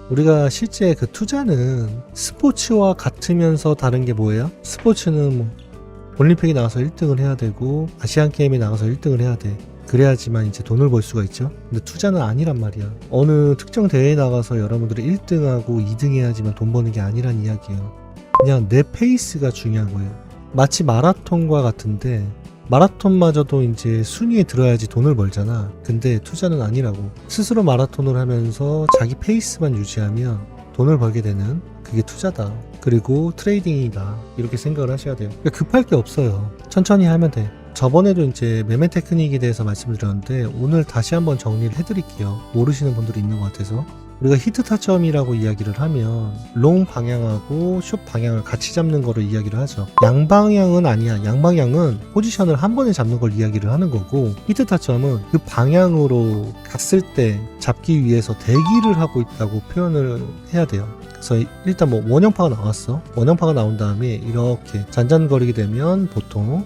우리가 실제 그 투자는 스포츠와 같으면서 다른 게 뭐예요? 스포츠는 뭐 올림픽에 나가서 1등을 해야 되고 아시안게임에 나가서 1등을 해야 돼. 그래야지만 이제 돈을 벌 수가 있죠. 근데 투자는 아니란 말이야. 어느 특정 대회에 나가서 여러분들이 1등하고 2등 해야지만 돈 버는 게 아니란 이야기예요. 그냥 내 페이스가 중요한 거예요. 마치 마라톤과 같은데 마라톤마저도 이제 순위에 들어야지 돈을 벌잖아. 근데 투자는 아니라고. 스스로 마라톤을 하면서 자기 페이스만 유지하면 돈을 벌게 되는 그게 투자다. 그리고 트레이딩이다. 이렇게 생각을 하셔야 돼요. 그러니까 급할 게 없어요. 천천히 하면 돼. 저번에도 이제 매매 테크닉에 대해서 말씀드렸는데 오늘 다시 한번 정리를 해드릴게요. 모르시는 분들이 있는 것 같아서. 우리가 히트 타점이라고 이야기를 하면 롱 방향하고 숏 방향을 같이 잡는 거를 이야기를 하죠. 양방향은 아니야. 양방향은 포지션을 한 번에 잡는 걸 이야기를 하는 거고, 히트 타점은 그 방향으로 갔을 때 잡기 위해서 대기를 하고 있다고 표현을 해야 돼요. 그래서 일단 뭐 원형파가 나왔어. 원형파가 나온 다음에 이렇게 잔잔거리게 되면 보통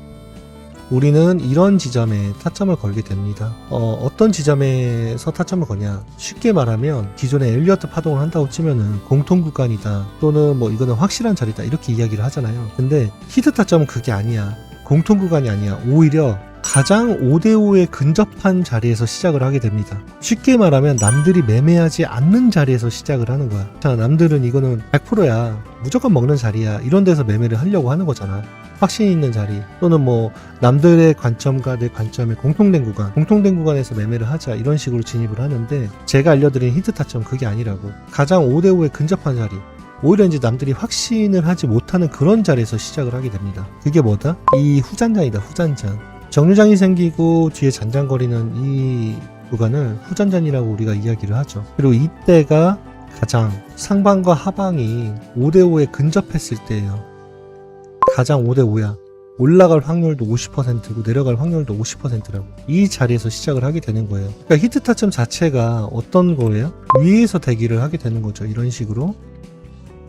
우리는 이런 지점에 타점을 걸게 됩니다. 어떤 지점에서 타점을 거냐? 쉽게 말하면 기존에 엘리어트 파동을 한다고 치면은 공통 구간이다, 또는 뭐 이거는 확실한 자리다, 이렇게 이야기를 하잖아요. 근데 히트 타점은 그게 아니야. 공통 구간이 아니야. 오히려 가장 5대5에 근접한 자리에서 시작을 하게 됩니다. 쉽게 말하면 남들이 매매하지 않는 자리에서 시작을 하는 거야. 자, 남들은 이거는 100%야. 무조건 먹는 자리야. 이런 데서 매매를 하려고 하는 거잖아. 확신 있는 자리, 또는 뭐 남들의 관점과 내 관점의 공통된 구간에서 매매를 하자, 이런 식으로 진입을 하는데, 제가 알려드린 히트 타점 그게 아니라고. 가장 5대5에 근접한 자리, 오히려 이제 남들이 확신을 하지 못하는 그런 자리에서 시작을 하게 됩니다. 그게 뭐다? 이 후잔잔이다. 후잔잔. 정류장이 생기고 뒤에 잔잔거리는 이 구간을 후잔잔이라고 우리가 이야기를 하죠. 그리고 이때가 가장 상방과 하방이 5대5에 근접했을 때예요. 가장 5대5야. 올라갈 확률도 50%고 내려갈 확률도 50%라고. 이 자리에서 시작을 하게 되는 거예요. 그러니까 히트 타점 자체가 어떤 거예요? 위에서 대기를 하게 되는 거죠. 이런 식으로.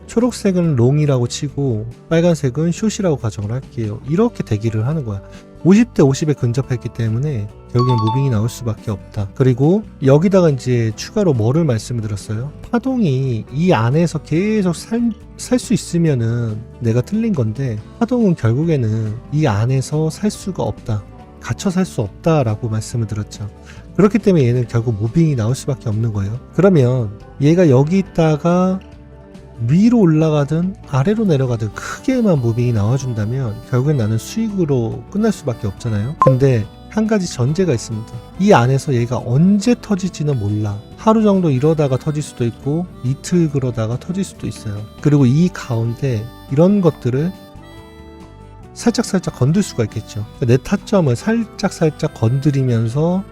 초록색은 롱이라고 치고 빨간색은 숏이라고 가정을 할게요. 이렇게 대기를 하는 거야. 50대 50에 근접했기 때문에 결국엔 무빙이 나올 수밖에 없다. 그리고 여기다가 이제 추가로 뭐를 말씀을 드렸어요? 파동이 이 안에서 계속 살 수 있으면은 내가 틀린 건데, 파동은 결국에는 이 안에서 살 수가 없다. 갇혀 살 수 없다라고 말씀을 드렸죠. 그렇기 때문에 얘는 결국 무빙이 나올 수밖에 없는 거예요. 그러면 얘가 여기 있다가 위로 올라가든 아래로 내려가든 크게만 무빙이 나와준다면 결국엔 나는 수익으로 끝날 수밖에 없잖아요. 근데 한 가지 전제가 있습니다. 이 안에서 얘가 언제 터질지는 몰라. 하루 정도 이러다가 터질 수도 있고 이틀 그러다가 터질 수도 있어요. 그리고 이 가운데 이런 것들을 살짝살짝 건들 수가 있겠죠. 내 타점을 살짝살짝 건드리면서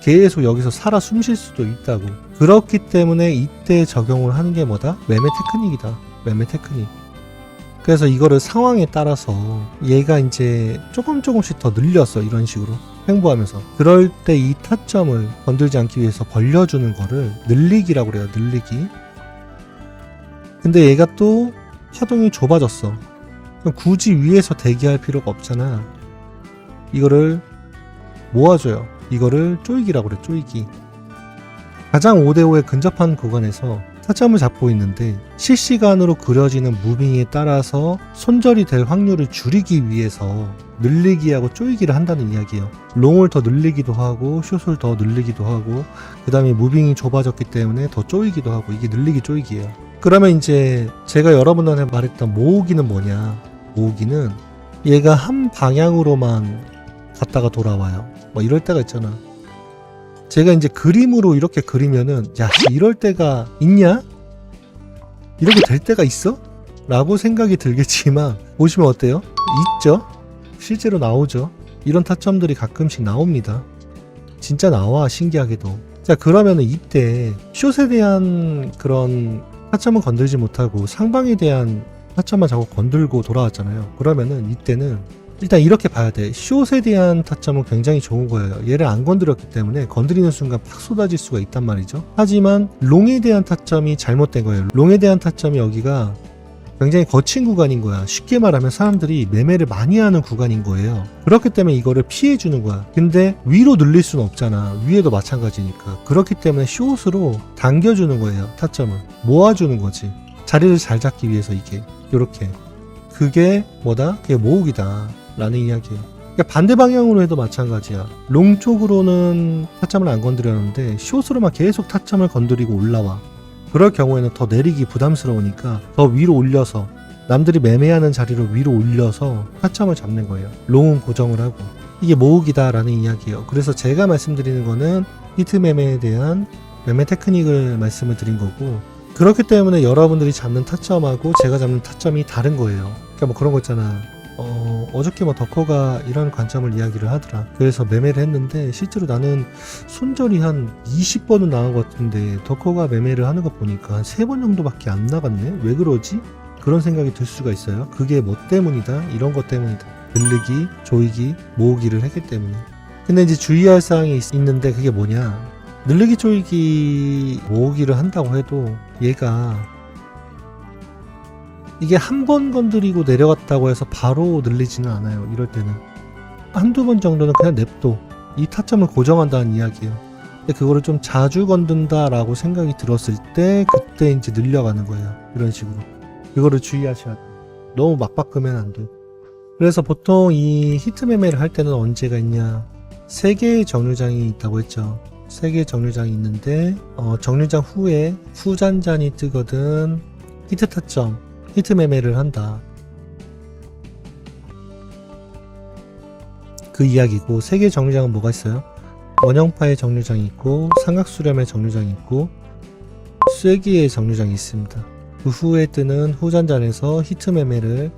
계속 여기서 살아 숨쉴 수도 있다고. 그렇기 때문에 이때 적용을 하는 게 뭐다? 매매 테크닉이다. 매매 테크닉. 그래서 이거를 상황에 따라서 얘가 이제 조금씩 더 늘렸어. 이런 식으로 횡보하면서. 그럴 때 이 타점을 건들지 않기 위해서 벌려주는 거를 늘리기라고 그래요. 늘리기. 근데 얘가 또 파동이 좁아졌어. 그럼 굳이 위에서 대기할 필요가 없잖아. 이거를 모아줘요. 이거를 쪼이기라고 그래. 쪼이기. 가장 5대5에 근접한 구간에서 타점을 잡고 있는데, 실시간으로 그려지는 무빙에 따라서 손절이 될 확률을 줄이기 위해서 늘리기하고 쪼이기를 한다는 이야기예요. 롱을 더 늘리기도 하고 숏을 더 늘리기도 하고, 그 다음에 무빙이 좁아졌기 때문에 더 쪼이기도 하고. 이게 늘리기 쪼이기예요. 그러면 이제 제가 여러분한테 말했던 모으기는 뭐냐? 모으기는 얘가 한 방향으로만 갔다가 돌아와요. 뭐 이럴 때가 있잖아. 제가 이제 그림으로 이렇게 그리면은, 야, 이럴 때가 있냐? 이렇게 될 때가 있어? 라고 생각이 들겠지만, 보시면 어때요? 있죠? 실제로 나오죠? 이런 타점들이 가끔씩 나옵니다. 진짜 나와, 신기하게도. 자, 그러면은 이때 숏에 대한 그런 타점은 건들지 못하고 상방에 대한 타점만 자꾸 건들고 돌아왔잖아요. 그러면은 이때는 일단 이렇게 봐야 돼. 숏에 대한 타점은 굉장히 좋은 거예요. 얘를 안 건드렸기 때문에 건드리는 순간 팍 쏟아질 수가 있단 말이죠. 하지만 롱에 대한 타점이 잘못된 거예요. 롱에 대한 타점이 여기가 굉장히 거친 구간인 거야. 쉽게 말하면 사람들이 매매를 많이 하는 구간인 거예요. 그렇기 때문에 이거를 피해 주는 거야. 근데 위로 늘릴 수는 없잖아. 위에도 마찬가지니까. 그렇기 때문에 숏으로 당겨주는 거예요. 타점을 모아주는 거지. 자리를 잘 잡기 위해서. 이게 요렇게, 그게 뭐다? 그게 모으기다 라는 이야기예요. 그러니까 반대 방향으로 해도 마찬가지야. 롱 쪽으로는 타점을 안 건드렸는데 숏으로만 계속 타점을 건드리고 올라와. 그럴 경우에는 더 내리기 부담스러우니까 더 위로 올려서, 남들이 매매하는 자리로 위로 올려서 타점을 잡는 거예요. 롱은 고정을 하고. 이게 모으기다 라는 이야기예요. 그래서 제가 말씀드리는 거는 히트 매매에 대한 매매 테크닉을 말씀을 드린 거고, 그렇기 때문에 여러분들이 잡는 타점하고 제가 잡는 타점이 다른 거예요. 그러니까 뭐 그런 거 있잖아. 어저께 뭐 덕커가 이런 관점을 이야기를 하더라. 그래서 매매를 했는데 실제로 나는 손절이 한 20번은 나온 것 같은데 덕커가 매매를 하는 거 보니까 한 3번 정도밖에 안 나갔네? 왜 그러지? 그런 생각이 들 수가 있어요. 그게 뭐 때문이다? 이런 것 때문이다. 늘리기, 조이기, 모으기를 했기 때문에. 근데 이제 주의할 사항이 있는데 그게 뭐냐? 늘리기, 조이기, 모으기를 한다고 해도 얘가 이게 한 번 건드리고 내려갔다고 해서 바로 늘리지는 않아요. 이럴 때는 한두 번 정도는 그냥 냅둬. 이 타점을 고정한다는 이야기예요. 근데 그거를 좀 자주 건든다 라고 생각이 들었을 때 그때 이제 늘려가는 거예요. 이런 식으로. 이거를 주의하셔야 돼요. 너무 막 바꾸면 안 돼. 그래서 보통 이 히트 매매를 할 때는 언제가 있냐, 3개의 정류장이 있다고 했죠. 3개의 정류장이 있는데 정류장 후에 후잔잔이 뜨거든 히트 타점, 히트 매매를 한다. 그 이야기고, 3개의 정류장은 뭐가 있어요? 원형파의 정류장이 있고, 삼각수렴의 정류장이 있고, 쐐기의 정류장이 있습니다. 그 후에 뜨는 후잔잔에서 히트 매매를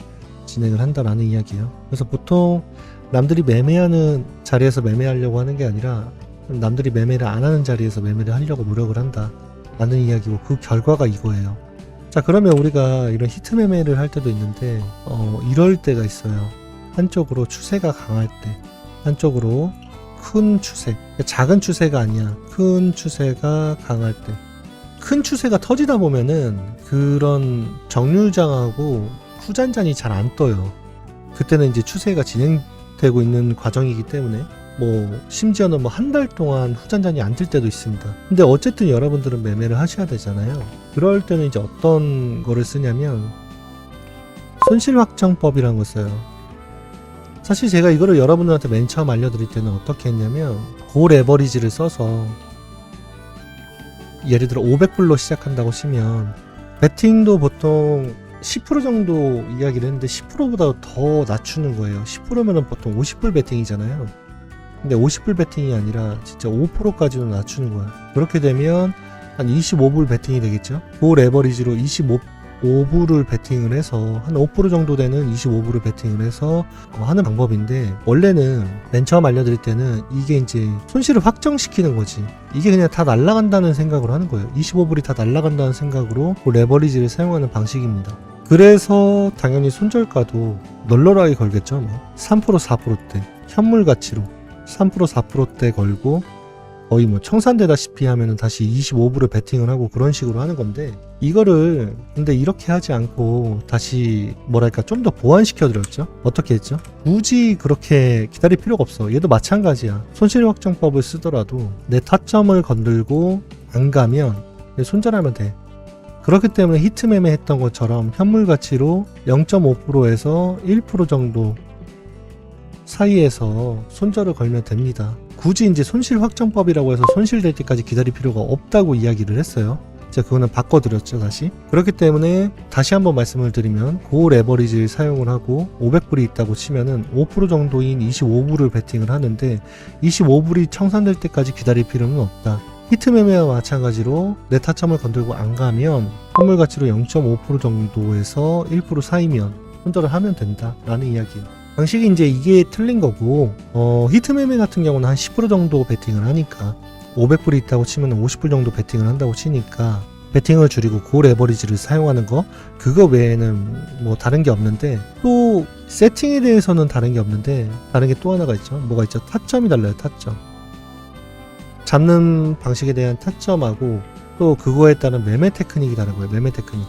진행을 한다라는 이야기예요. 그래서 보통 남들이 매매하는 자리에서 매매하려고 하는 게 아니라 남들이 매매를 안 하는 자리에서 매매를 하려고 노력을 한다 라는 이야기고, 그 결과가 이거예요. 자, 그러면 우리가 이런 히트 매매를 할 때도 있는데 이럴 때가 있어요. 한쪽으로 추세가 강할 때, 한쪽으로 큰 추세, 작은 추세가 아니야, 큰 추세가 강할 때, 큰 추세가 터지다 보면은 그런 정류장하고 후잔잔이 잘 안 떠요. 그때는 이제 추세가 진행되고 있는 과정이기 때문에 뭐 심지어는 뭐 한 달 동안 후잔잔이 안 뜰 때도 있습니다. 근데 어쨌든 여러분들은 매매를 하셔야 되잖아요. 그럴 때는 이제 어떤 거를 쓰냐면 손실 확정법이라는 걸 써요. 사실 제가 이거를 여러분들한테 맨 처음 알려드릴 때는 어떻게 했냐면 골 에버리지를 써서, 예를 들어 500불로 시작한다고 치면 베팅도 보통 10% 정도 이야기를 했는데 10%보다 더 낮추는 거예요. 10%면은 보통 50불 베팅이잖아요. 근데 50불 베팅이 아니라 진짜 5%까지도 낮추는 거야. 그렇게 되면 한 25불 베팅이 되겠죠. 골 에버리지로 25불을 베팅을 해서 한 5% 정도 되는 25불을 베팅을 해서 하는 방법인데, 원래는 맨 처음 알려드릴 때는 이게 이제 손실을 확정시키는 거지. 이게 그냥 다 날아간다는 생각으로 하는 거예요. 25불이 다 날아간다는 생각으로 골 에버리지를 사용하는 방식입니다. 그래서 당연히 손절가도 널널하게 걸겠죠. 3% 4%대 현물 가치로 3% 4%대 걸고 거의 뭐 청산되다시피 하면은 다시 25불을 베팅을 하고 그런 식으로 하는 건데, 이거를 근데 이렇게 하지 않고 다시 뭐랄까 좀 더 보완시켜 드렸죠. 어떻게 했죠? 굳이 그렇게 기다릴 필요가 없어. 얘도 마찬가지야. 손실 확정법을 쓰더라도 내 타점을 건들고 안 가면 손절하면 돼. 그렇기 때문에 히트 매매 했던 것처럼 현물 가치로 0.5%에서 1% 정도 사이에서 손절을 걸면 됩니다. 굳이 이제 손실 확정법이라고 해서 손실될 때까지 기다릴 필요가 없다고 이야기를 했어요. 제가 그거는 바꿔드렸죠, 다시. 그렇기 때문에 다시 한번 말씀을 드리면 골 에버리지를 사용을 하고 500불이 있다고 치면은 5% 정도인 25불을 베팅을 하는데 25불이 청산될 때까지 기다릴 필요는 없다. 히트 매매와 마찬가지로 내 타점을 건들고 안 가면 선물 가치로 0.5% 정도에서 1% 사이면 손절을 하면 된다 라는 이야기예요. 방식이 이제 이게 틀린 거고, 히트 매매 같은 경우는 한 10% 정도 베팅을 하니까 500불이 있다고 치면 50불 정도 베팅을 한다고 치니까 베팅을 줄이고 골 에버리지를 사용하는 거, 그거 외에는 뭐 다른 게 없는데, 또 세팅에 대해서는 다른 게 없는데 다른 게 또 하나가 있죠. 뭐가 있죠? 타점이 달라요. 타점. 잡는 방식에 대한 타점하고 또 그거에 따른 매매 테크닉이 다른 거예요. 매매 테크닉.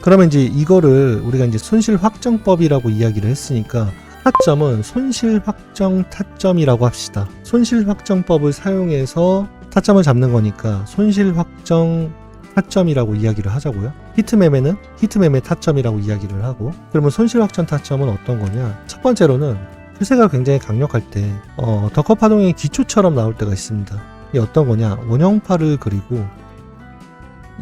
그러면 이제 이거를 우리가 이제 손실 확정법이라고 이야기를 했으니까 타점은 손실 확정 타점이라고 합시다. 손실 확정법을 사용해서 타점을 잡는 거니까 손실 확정 타점이라고 이야기를 하자고요. 히트맵에는 히트맵의 타점이라고 이야기를 하고, 그러면 손실 확정 타점은 어떤 거냐? 첫 번째로는 추세가 굉장히 강력할 때 덕커 파동의 기초처럼 나올 때가 있습니다. 이게 어떤 거냐? 원형파를 그리고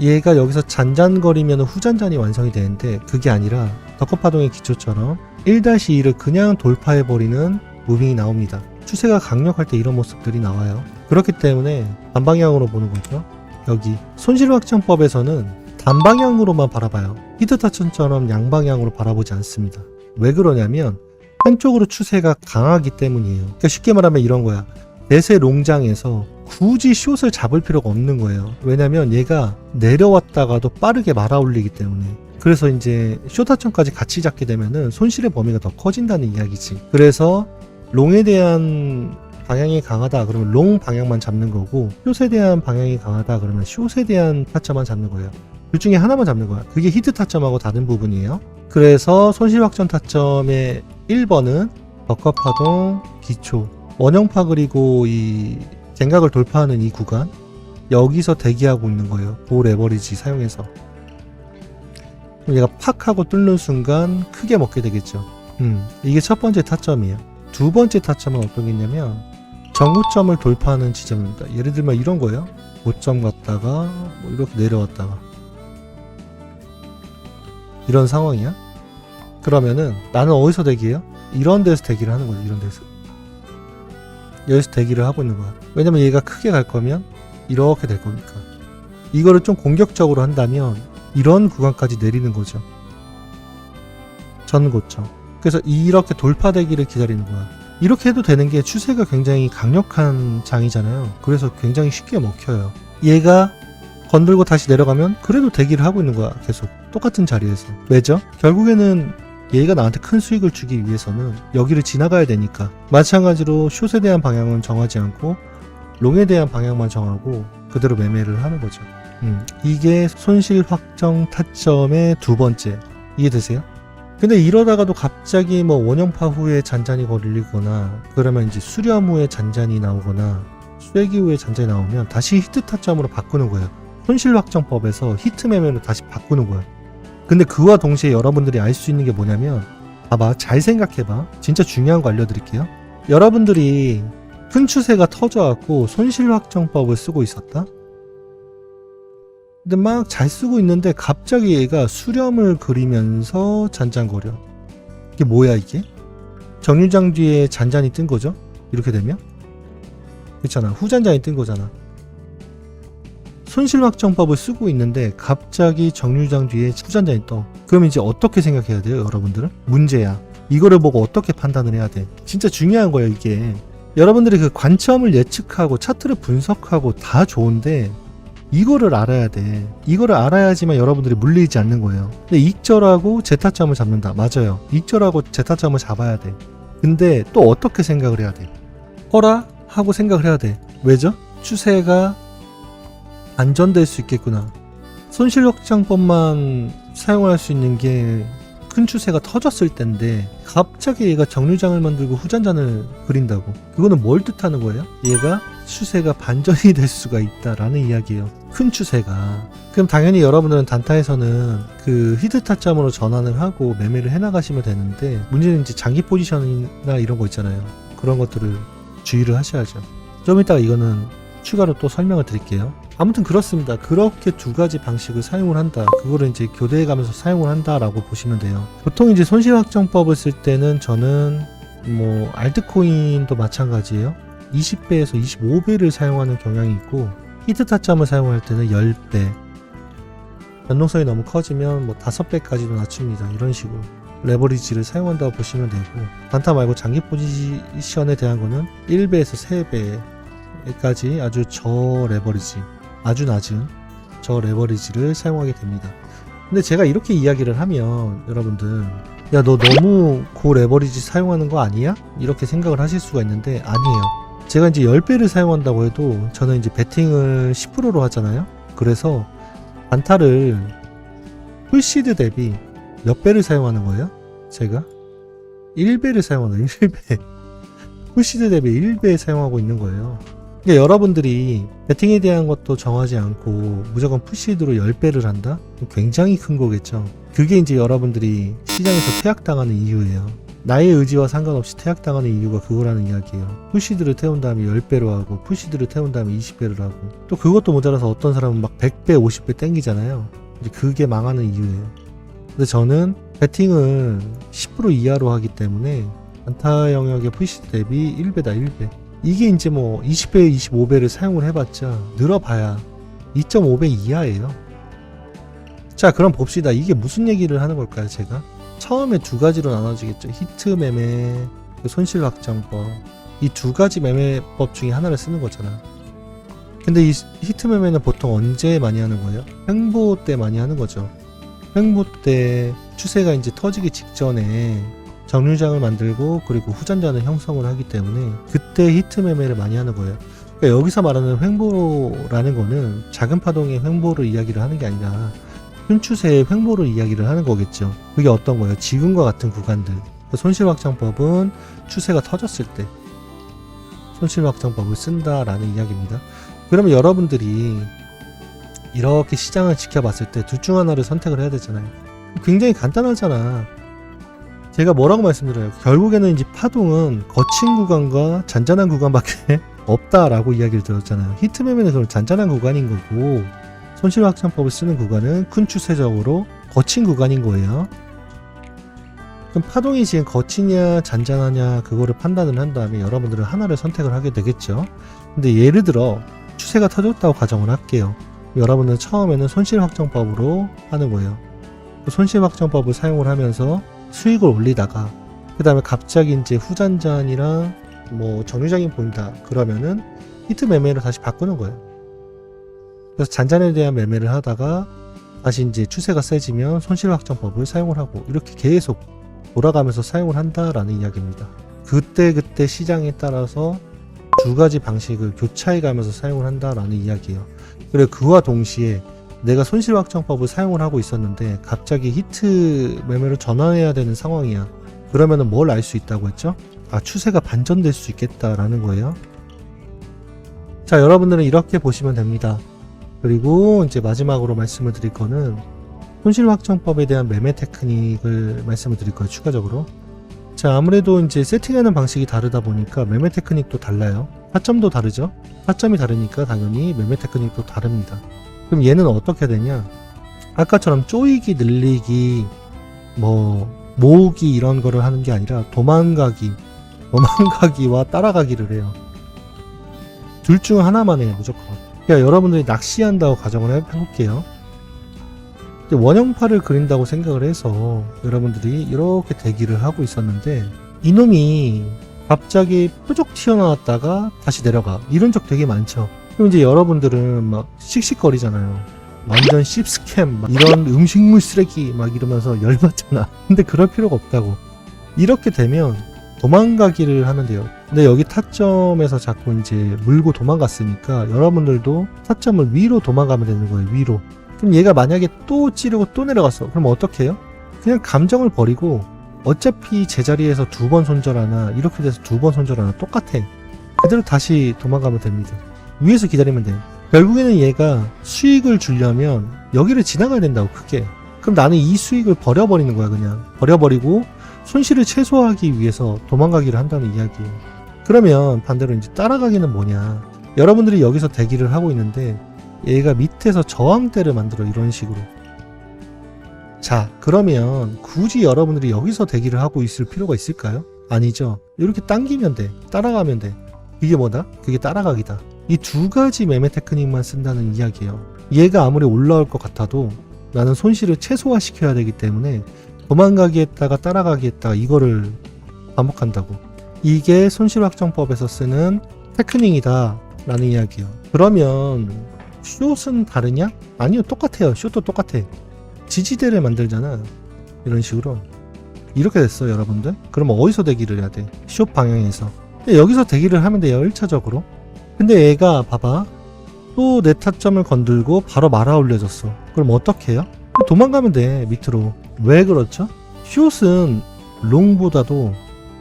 얘가 여기서 잔잔거리면 후잔잔이 완성이 되는데, 그게 아니라 덕커 파동의 기초처럼 1-2를 그냥 돌파해버리는 무빙이 나옵니다. 추세가 강력할 때 이런 모습들이 나와요. 그렇기 때문에 반방향으로 보는 거죠. 여기 손실 확정법에서는 단방향으로만 바라봐요. 히트 타점처럼 양방향으로 바라보지 않습니다. 왜 그러냐면 한쪽으로 추세가 강하기 때문이에요. 그러니까 쉽게 말하면 이런 거야. 대세 롱장에서 굳이 숏을 잡을 필요가 없는 거예요. 왜냐면 얘가 내려왔다가도 빠르게 말아 올리기 때문에. 그래서 이제 숏 타점까지 같이 잡게 되면은 손실의 범위가 더 커진다는 이야기지. 그래서 롱에 대한 방향이 강하다 그러면 롱 방향만 잡는 거고, 숏에 대한 방향이 강하다 그러면 숏에 대한 타점만 잡는 거예요. 둘 중에 하나만 잡는 거야. 그게 히트 타점하고 다른 부분이에요. 그래서 손실 확정 타점의 1번은 덕커 파동 기초, 원형파 그리고 이 갱각을 돌파하는 이 구간, 여기서 대기하고 있는 거예요. 고 레버리지 사용해서. 그럼 얘가 팍 하고 뚫는 순간 크게 먹게 되겠죠. 이게 첫 번째 타점이에요. 두 번째 타점은 어떤 게 있냐면 정구점을 돌파하는 지점입니다. 예를 들면 이런 거예요. 고점 갔다가 뭐 이렇게 내려왔다가 이런 상황이야. 그러면은 나는 어디서 대기해요? 이런 데서 대기를 하는 거죠. 이런 데서. 여기서 대기를 하고 있는 거야. 왜냐면 얘가 크게 갈 거면 이렇게 될 거니까. 이거를 좀 공격적으로 한다면 이런 구간까지 내리는 거죠. 전고점. 그래서 이렇게 돌파되기를 기다리는 거야. 이렇게 해도 되는 게 추세가 굉장히 강력한 장이잖아요. 그래서 굉장히 쉽게 먹혀요. 얘가 건들고 다시 내려가면 그래도 대기를 하고 있는 거야. 계속 똑같은 자리에서. 왜죠? 결국에는 얘가 나한테 큰 수익을 주기 위해서는 여기를 지나가야 되니까. 마찬가지로 숏에 대한 방향은 정하지 않고 롱에 대한 방향만 정하고 그대로 매매를 하는 거죠. 이게 손실 확정 타점의 두 번째. 이해되세요? 근데 이러다가도 갑자기 뭐 원형파 후에 잔잔이 걸리거나 그러면 이제 수렴 후에 잔잔이 나오거나 쐐기 후에 잔잔이 나오면 다시 히트 타점으로 바꾸는 거예요. 손실 확정법에서 히트 매매로 다시 바꾸는 거예요. 근데 그와 동시에 여러분들이 알 수 있는 게 뭐냐면, 봐봐, 잘 생각해봐. 진짜 중요한 거 알려드릴게요. 여러분들이 큰 추세가 터져갖고 손실 확정법을 쓰고 있었다? 근데 막 잘 쓰고 있는데 갑자기 얘가 수렴을 그리면서 잔잔거려. 이게 뭐야 이게? 정류장 뒤에 잔잔이 뜬 거죠? 이렇게 되면? 그렇잖아. 후잔잔이 뜬 거잖아. 손실 확정법을 쓰고 있는데 갑자기 정류장 뒤에 후잔잔이 떠. 그럼 이제 어떻게 생각해야 돼요, 여러분들은? 문제야. 이거를 보고 어떻게 판단을 해야 돼? 진짜 중요한 거예요, 이게. 여러분들이 그 관점을 예측하고 차트를 분석하고 다 좋은데 이거를 알아야 돼. 이거를 알아야지만 여러분들이 물리지 않는 거예요. 근데 익절하고 제타점을 잡는다. 맞아요. 익절하고 제타점을 잡아야 돼. 근데 또 어떻게 생각을 해야 돼? 허라? 하고 생각을 해야 돼. 왜죠? 추세가 안전될 수 있겠구나. 손실 확정법만 사용할 수 있는 게 큰 추세가 터졌을 텐데 갑자기 얘가 정류장을 만들고 후잔잔을 그린다고. 그거는 뭘 뜻하는 거예요? 얘가 추세가 반전이 될 수가 있다라는 이야기예요. 큰 추세가. 그럼 당연히 여러분들은 단타에서는 그 히트 타점으로 전환을 하고 매매를 해나가시면 되는데, 문제는 이제 장기 포지션이나 이런 거 있잖아요. 그런 것들을 주의를 하셔야죠. 좀 이따가 이거는 추가로 또 설명을 드릴게요. 아무튼 그렇습니다. 그렇게 두 가지 방식을 사용을 한다. 그거를 이제 교대해 가면서 사용을 한다라고 보시면 돼요. 보통 이제 손실 확정법을 쓸 때는 저는 뭐 알트코인도 마찬가지예요. 20배에서 25배를 사용하는 경향이 있고, 히트 타점을 사용할 때는 10배. 변동성이 너무 커지면 뭐 5배까지도 낮춥니다. 이런 식으로 레버리지를 사용한다고 보시면 되고, 단타 말고 장기 포지션에 대한 거는 1배에서 3배까지 아주 저레버리지, 아주 낮은 저레버리지를 사용하게 됩니다. 근데 제가 이렇게 이야기를 하면 여러분들, 야, 너 너무 고레버리지 사용하는 거 아니야? 이렇게 생각을 하실 수가 있는데 아니에요. 제가 이제 10배를 사용한다고 해도 저는 이제 베팅을 10%로 하잖아요. 그래서 단타를 풀시드 대비 몇 배를 사용하는 거예요? 제가 1배를 사용하는 1배. 풀시드 대비 1배 사용하고 있는 거예요. 그러니까 여러분들이 배팅에 대한 것도 정하지 않고 무조건 풀시드로 10배를 한다? 굉장히 큰 거겠죠. 그게 이제 여러분들이 시장에서 퇴학당하는 이유예요. 나의 의지와 상관없이 퇴학당하는 이유가 그거라는 이야기예요. 풀시드를 태운 다음에 10배로 하고 풀시드를 태운 다음에 20배를 하고 또 그것도 모자라서 어떤 사람은 막 100배, 50배 땡기잖아요. 이제 그게 망하는 이유예요. 근데 저는 배팅을 10% 이하로 하기 때문에 안타 영역의 풀시드 대비 1배다 1배. 이게 이제 뭐 20배, 25배를 사용을 해봤자 늘어봐야 2.5배 이하예요. 자, 그럼 봅시다. 이게 무슨 얘기를 하는 걸까요, 제가? 처음에 두 가지로 나눠지겠죠. 히트 매매, 손실 확정법. 이 두 가지 매매법 중에 하나를 쓰는 거잖아. 근데 이 히트 매매는 보통 언제 많이 하는 거예요? 횡보 때 많이 하는 거죠. 횡보 때 추세가 이제 터지기 직전에 정류장을 만들고 그리고 후전jan을 형성을 하기 때문에 그때 히트 매매를 많이 하는 거예요. 그러니까 여기서 말하는 횡보라는 거는 작은 파동의 횡보를 이야기를 하는 게 아니라 큰 추세의 횡보를 이야기를 하는 거겠죠. 그게 어떤 거예요? 지금과 같은 구간들. 손실확정법은 추세가 터졌을 때 손실확정법을 쓴다라는 이야기입니다. 그러면 여러분들이 이렇게 시장을 지켜봤을 때 둘 중 하나를 선택을 해야 되잖아요. 굉장히 간단하잖아. 제가 뭐라고 말씀드려요? 결국에는 이제 파동은 거친 구간과 잔잔한 구간밖에 없다라고 이야기를 들었잖아요. 히트 매매는 그런 잔잔한 구간인 거고 손실확정법을 쓰는 구간은 큰 추세적으로 거친 구간인 거예요. 그럼 파동이 지금 거치냐 잔잔하냐 그거를 판단을 한 다음에 여러분들은 하나를 선택을 하게 되겠죠. 근데 예를 들어 추세가 터졌다고 가정을 할게요. 여러분은 처음에는 손실확정법으로 하는 거예요. 그 손실확정법을 사용을 하면서 수익을 올리다가 그 다음에 갑자기 이제 후잔잔이랑 뭐 정류장이 보인다 그러면은 히트 매매로 다시 바꾸는 거예요. 그래서 잔잔에 대한 매매를 하다가 다시 이제 추세가 세지면 손실확정법을 사용을 하고 이렇게 계속 돌아가면서 사용을 한다라는 이야기입니다. 그때 시장에 따라서 두 가지 방식을 교차해 가면서 사용을 한다라는 이야기예요. 그리고 그와 동시에 내가 손실확정법을 사용을 하고 있었는데 갑자기 히트 매매로 전환해야 되는 상황이야. 그러면은 뭘 알 수 있다고 했죠? 아, 추세가 반전될 수 있겠다라는 거예요. 자, 여러분들은 이렇게 보시면 됩니다. 그리고 이제 마지막으로 말씀을 드릴 거는 손실확정법에 대한 매매 테크닉을 말씀을 드릴 거예요. 추가적으로. 자, 아무래도 이제 세팅하는 방식이 다르다 보니까 매매 테크닉도 달라요. 타점도 다르죠? 타점이 다르니까 당연히 매매 테크닉도 다릅니다. 그럼 얘는 어떻게 되냐? 아까처럼 쪼이기, 늘리기, 뭐 모으기 이런 거를 하는 게 아니라 도망가기와 따라가기를 해요. 둘 중 하나만 해요, 무조건. 그러니까 여러분들이 낚시한다고 가정을 해볼게요. 원형파를 그린다고 생각을 해서 여러분들이 이렇게 대기를 하고 있었는데 이놈이 갑자기 뾰족 튀어나왔다가 다시 내려가. 이런 적 되게 많죠. 그럼 이제 여러분들은 막 씩씩거리잖아요. 완전 씹스캠 막 이런 음식물 쓰레기 막 이러면서 열받잖아. 근데 그럴 필요가 없다고. 이렇게 되면 도망가기를 하면 돼요. 근데 여기 타점에서 자꾸 이제 물고 도망갔으니까 여러분들도 타점을 위로 도망가면 되는 거예요. 위로. 그럼 얘가 만약에 또 찌르고 또 내려갔어. 그럼 어떻게 해요? 그냥 감정을 버리고 어차피 제자리에서 두 번 손절하나 이렇게 돼서 두 번 손절하나 똑같아. 그대로 다시 도망가면 됩니다. 위에서 기다리면 돼요. 결국에는 얘가 수익을 주려면 여기를 지나가야 된다고, 크게. 그럼 나는 이 수익을 버려버리는 거야. 그냥 버려버리고 손실을 최소화하기 위해서 도망가기를 한다는 이야기예요. 그러면 반대로 이제 따라가기는 뭐냐, 여러분들이 여기서 대기를 하고 있는데 얘가 밑에서 저항대를 만들어. 이런 식으로. 자, 그러면 굳이 여러분들이 여기서 대기를 하고 있을 필요가 있을까요? 아니죠. 이렇게 당기면 돼. 따라가면 돼. 이게 뭐다? 그게 따라가기다. 이 두 가지 매매 테크닉만 쓴다는 이야기예요. 얘가 아무리 올라올 것 같아도 나는 손실을 최소화시켜야 되기 때문에 도망가기 했다가 따라가기 했다가 이거를 반복한다고. 이게 손실확정법에서 쓰는 테크닉이다 라는 이야기예요. 그러면 숏은 다르냐? 아니요, 똑같아요. 숏도 똑같아. 지지대를 만들잖아. 이런 식으로. 이렇게 됐어요, 여러분들. 그러면 어디서 대기를 해야 돼? 숏 방향에서. 여기서 대기를 하면 돼요, 1차적으로. 근데 얘가 봐봐, 또 내 타점을 건들고 바로 말아 올려줬어. 그럼 어떻게 해요? 도망가면 돼. 밑으로. 왜 그렇죠? 숏은 롱보다도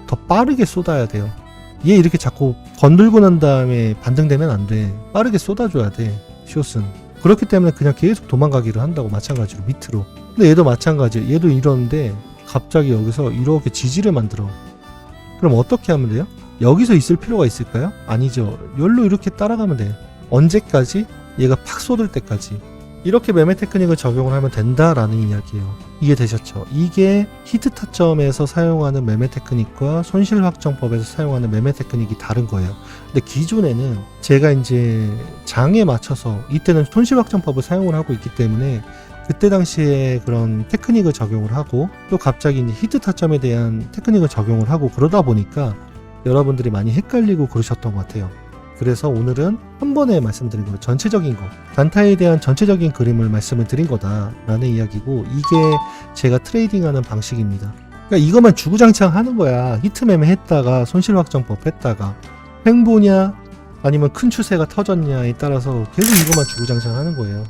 더 빠르게 쏟아야 돼요. 얘 이렇게 자꾸 건들고 난 다음에 반등되면 안 돼. 빠르게 쏟아줘야 돼. 숏은. 그렇기 때문에 그냥 계속 도망가기를 한다고. 마찬가지로 밑으로. 근데 얘도 마찬가지. 얘도 이러는데 갑자기 여기서 이렇게 지지를 만들어. 그럼 어떻게 하면 돼요? 여기서 있을 필요가 있을까요? 아니죠. 여기로 이렇게 따라가면 돼. 언제까지? 얘가 팍 쏟을 때까지. 이렇게 매매 테크닉을 적용을 하면 된다라는 이야기예요. 이해되셨죠? 이게 히트 타점에서 사용하는 매매 테크닉과 손실 확정법에서 사용하는 매매 테크닉이 다른 거예요. 근데 기존에는 제가 이제 장에 맞춰서 이때는 손실 확정법을 사용을 하고 있기 때문에 그때 당시에 그런 테크닉을 적용을 하고 또 갑자기 이제 히트 타점에 대한 테크닉을 적용을 하고 그러다 보니까 여러분들이 많이 헷갈리고 그러셨던 것 같아요. 그래서 오늘은 한 번에 말씀드린 거예요. 전체적인 거. 단타에 대한 전체적인 그림을 말씀을 드린 거다라는 이야기고 이게 제가 트레이딩하는 방식입니다. 그러니까 이것만 주구장창 하는 거야. 히트 매매 했다가 손실 확정법 했다가 횡보냐 아니면 큰 추세가 터졌냐에 따라서 계속 이것만 주구장창 하는 거예요.